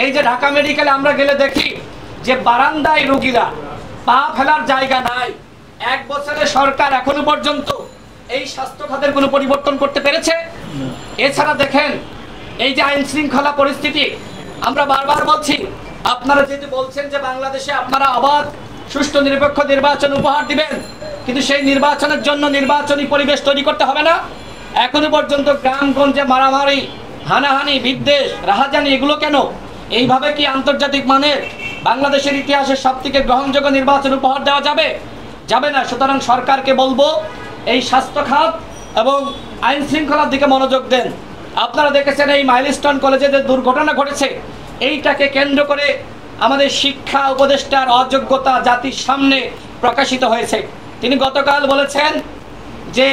এই যে ঢাকা মেডিকেলে আমরা গেলে দেখি যে বারান্দায় রোগীরা পা ফেলার জায়গা নাই। 1 বছরে সরকার এখনো পর্যন্ত এই স্বাস্থ্য খাতের কোনো পরিবর্তন করতে পেরেছে? এছাড়া দেখেন এই যে আইন শৃঙ্খলা পরিস্থিতি, আমরা বারবার বলছি, আপনারা যেহেতু বলছেন যে বাংলাদেশে আপনারা অবাধ সুষ্ঠু নিরপেক্ষ নির্বাচন উপহার দিবেন, কিন্তু সেই নির্বাচনের জন্য নির্বাচনী পরিবেশ তৈরি করতে হবে না? এখনো পর্যন্ত গ্রামগঞ্জে মারামারি, হানাহানি, বিদ্বেষ, রাহাজানি, এগুলো কেন? এইভাবে কি আন্তর্জাতিক মানের বাংলাদেশের ইতিহাসের সবথেকে গ্রহণযোগ্য নির্বাচন উপহার দেওয়া যাবে? যাবে না। সুতরাং সরকারকে বলবো এই স্বাস্থ্য খাত এবং আইন শৃঙ্খলার দিকে মনোযোগ দেন। আপনারা দেখেছেন এই মাইলস্টোন কলেজে যে দুর্ঘটনা ঘটেছে, এইটাকে কেন্দ্র করে আমাদের শিক্ষা উপদেষ্টার অযোগ্যতা জাতির সামনে প্রকাশিত হয়েছে। তিনি গতকাল বলেছেন যে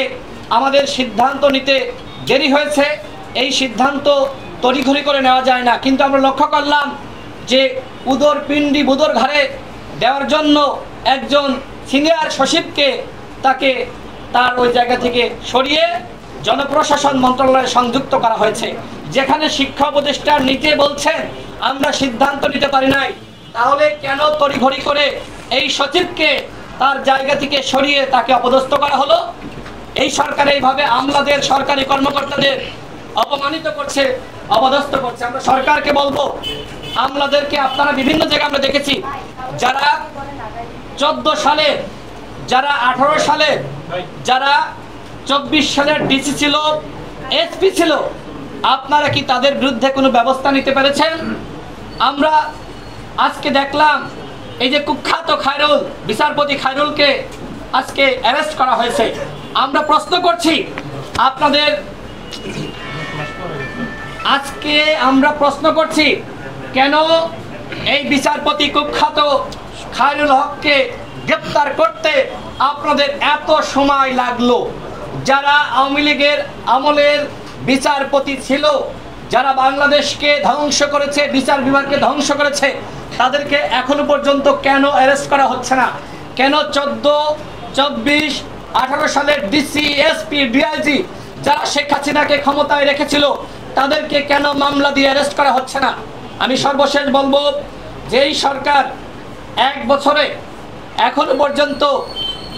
আমাদের সিদ্ধান্ত নিতে দেরি হয়েছে, এই সিদ্ধান্ত তড়িঘড়ি করে নেওয়া যায় না। কিন্তু আমরা লক্ষ্য করলাম যে উদর পিণ্ডি বুদর ঘাড়ে দেওয়ার জন্য একজন সিনিয়র সচিবকে তাকে তার ওই জায়গা থেকে সরিয়ে জনপ্রশাসন মন্ত্রণালয়ে সংযুক্ত করা হয়েছে, যেখানে শিক্ষা উপদেষ্টা নিজে বলছেন আমরা সিদ্ধান্ত নিতে পারি নাই। তাহলে কেন তড়িঘড়ি করে এই সচিবকে তার জায়গা থেকে সরিয়ে তাকে অপদস্থ করা হলো? এই সরকার এইভাবে আমলাদের, সরকারি কর্মকর্তাদের অপমানিত করছে, অপদস্থ করছে। আমরা সরকারকে বলবো, আমলাদেরকে আপনারা বিভিন্ন জায়গায় আমরা দেখেছি, যারা 14 সালে, যারা 18 সালে, যারা 24 সালের ডিসি ছিল, এসপি ছিল, আপনারা কি তাদের বিরুদ্ধে কোনো ব্যবস্থা নিতে পেরেছেন? আমরা আজকে দেখলাম এই যে কুখ্যাত খায়রুল, বিচারপতি খায়রুলকে আজকে অ্যারেস্ট করা হয়েছে। আমরা প্রশ্ন করছি আপনাদের, আজকে আমরা প্রশ্ন করছি কেন এই বিচারপতি কুখ্যাত খায়রুল হককে গ্রেপ্তার করতে আপনাদের এত সময় লাগলো? যারা আওয়ামী লীগের আমলের বিচারপতি ছিল, যারা বাংলাদেশকে ধ্বংস করেছে, বিচার বিভাগকে ধ্বংস করেছে, তাদেরকে এখনো পর্যন্ত কেন অ্যারেস্ট করা হচ্ছে না? কেন 14, 24, 18 সালের ডিসি, এসপি, ডিআইজি যারা শেখ হাসিনাকে ক্ষমতায় রেখেছিল, তাদেরকে কেন মামলা দিয়ে অ্যারেস্ট করা হচ্ছে না? আমি সর্বশেষ বলবো যে এই সরকার 1 বছরে এখনো পর্যন্ত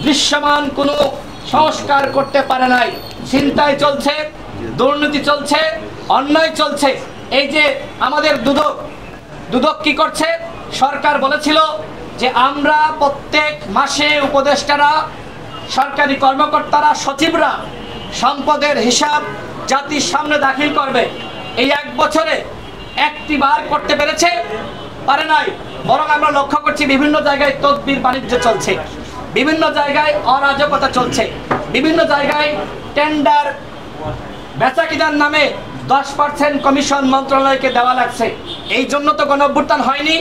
দৃশ্যমান কোনো সংস্কার করতে পারে নাই। ছিনতাই চলছে, দুর্নীতি চলছে, অন্যায় চলছে। এই যে আমাদের দুদক কি করছে? সরকার বলেছিল যে আমরা প্রত্যেক মাসে উপদেষ্টারা, সরকারি কর্মকর্তারা, সচিবরা সম্পদের হিসাব জাতির সামনে দাখিল করবে। এই 1 বছরে একটি বার করতে পেরেছে? পারে নাই। বরং আমরা লক্ষ্য করছি বিভিন্ন জায়গায় তদবির বাণিজ্য চলছে, বিভিন্ন জায়গায় অরাজকতা চলছে, বিভিন্ন জায়গায় টেন্ডার বেচাকিনার নামে 10% কমিশন মন্ত্রণালয়কে দেওয়া লাগছে। এই জন্য তো গণঅভ্যুত্থান হয়নি,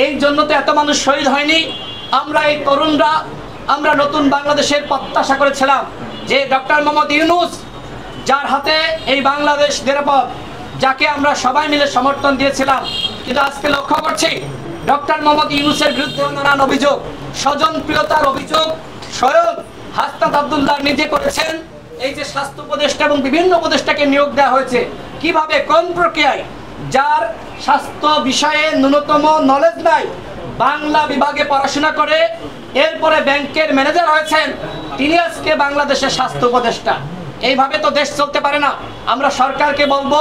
এই জন্য তো এত মানুষ শহীদ হয়নি। আমরা এই তরুণরা, আমরা নতুন বাংলাদেশের প্রত্যাশা করেছিলাম যে ডক্টর মোহাম্মদ ইউনূস, যার হাতে এই বাংলাদেশ নিরাপদ, যাকে আমরা সবাই মিলে সমর্থন দিয়েছিলাম, কিন্তু আজকে লক্ষ্য করছি ডক্টর মোহাম্মদ ইউনূসের বিরুদ্ধে নানান অভিযোগ, স্বজনপ্রিয়তার অভিযোগ স্বয়ং হাসনাত আব্দুল্লাহ নিজে করেছেন। এই যে স্বাস্থ্য উপদেষ্টা এবং বিভিন্ন উপদেষ্টাকে নিয়োগ দেওয়া হয়েছে, কিভাবে, কোন প্রক্রিয়ায়, যার স্বাস্থ্য বিষয়ে ন্যূনতম নলেজ নাই, বাংলা বিভাগে পড়াশোনা করে এরপরে ব্যাংকের ম্যানেজার হয়েছেন, তিনি আজকে বাংলাদেশের স্বাস্থ্য উপদেষ্টা। এইভাবে তো দেশ চলতে পারে না। আমরা সরকারকে বলবো,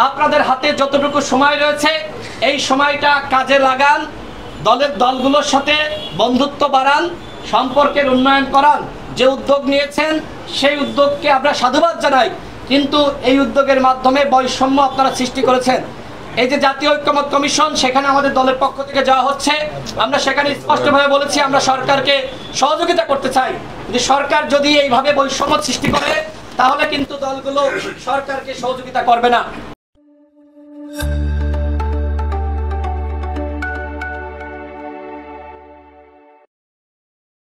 আপনাদের হাতে যতটুকু সময় রয়েছে এই সময়টা কাজে লাগান, দলগুলোর সাথে বন্ধুত্ব বাড়ান, সম্পর্কের উন্নয়ন করান। যে উদ্যোগ নিয়েছেন সেই উদ্যোগকে আমরা সাধুবাদ জানাই, কিন্তু এই উদ্যোগের মাধ্যমে বৈষম্য আপনারা সৃষ্টি করেছেন। এই যে জাতীয় ঐক্যমত্য কমিশন, সেখানে আমাদের দলের পক্ষ থেকে যাওয়া হচ্ছে, আমরা সেখানে স্পষ্টভাবে বলেছি আমরা সরকারকে সহযোগিতা করতে চাই। কিন্তু সরকার যদি এইভাবে বৈষম্য সৃষ্টি করে, তাহলে কিন্তু দলগুলো সরকারকে সহযোগিতা করবে না।